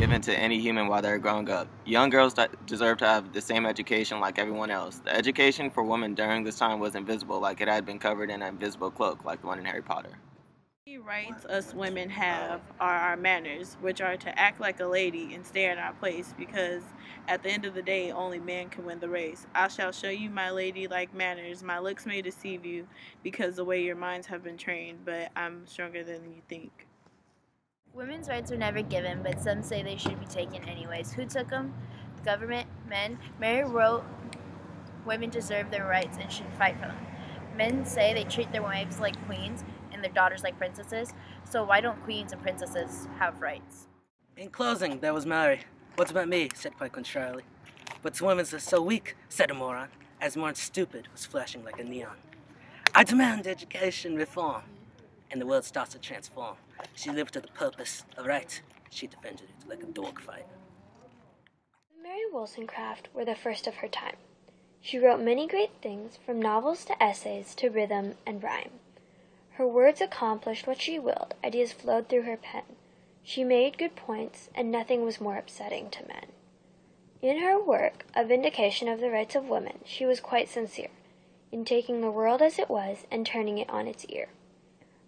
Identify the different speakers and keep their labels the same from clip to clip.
Speaker 1: given to any human while they're growing up. Young girls deserve to have the same education like everyone else. The education for women during this time was invisible, like it had been covered in an invisible cloak, like the one in Harry Potter.
Speaker 2: The rights us women have are our manners, which are to act like a lady and stay in our place, because at the end of the day, only man can win the race. I shall show you my ladylike manners. My looks may deceive you, because the way your minds have been trained, but I'm stronger than you think.
Speaker 3: Women's rights were never given, but some say they should be taken anyways. Who took them? The government, men. Mary wrote, women deserve their rights and should fight for them. Men say they treat their wives like queens and their daughters like princesses, so why don't queens and princesses have rights?
Speaker 4: In closing, there was Mary. What about me? Said quite contrarily. But women's are so weak, said a moron, as more stupid was flashing like a neon. I demand education reform, and the world starts to transform. She lived to the purpose of right. She defended it like a dogfight.
Speaker 5: Mary Wollstonecraft were the first of her time. She wrote many great things, from novels to essays to rhythm and rhyme. Her words accomplished what she willed, ideas flowed through her pen. She made good points, and nothing was more upsetting to men. In her work, A Vindication of the Rights of Women, she was quite sincere, in taking the world as it was and turning it on its ear.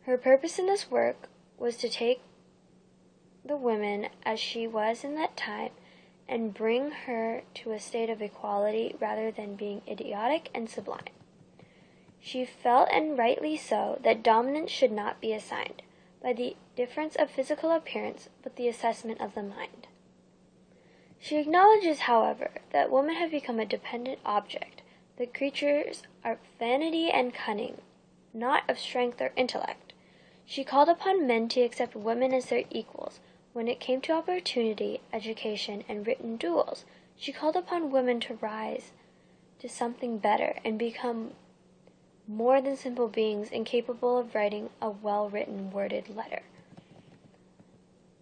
Speaker 5: Her purpose in this work was to take the woman as she was in that time and bring her to a state of equality rather than being idiotic and sublime. She felt, and rightly so, that dominance should not be assigned by the difference of physical appearance, but the assessment of the mind. She acknowledges, however, that women have become a dependent object, that creatures are vanity and cunning, not of strength or intellect. She called upon men to accept women as their equals. When it came to opportunity, education, and written duels, she called upon women to rise to something better and become more than simple beings incapable of writing a well-written, worded letter.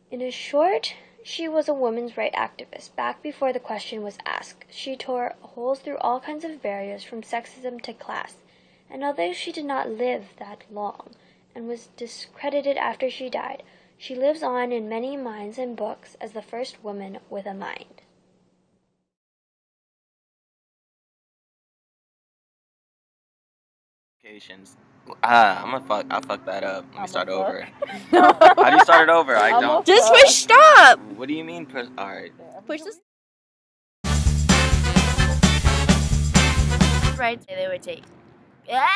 Speaker 5: In short, she was a women's rights activist. Back before the question was asked, she tore holes through all kinds of barriers from sexism to class, and although she did not live that long and was discredited after she died, she lives on in many minds and books as the first woman with a mind.
Speaker 1: I fucked that up. Let me start over. How do you start it over? I don't.
Speaker 3: Just push stop!
Speaker 1: What do you mean? Alright.
Speaker 3: Push this. Rights they would take. Yeah!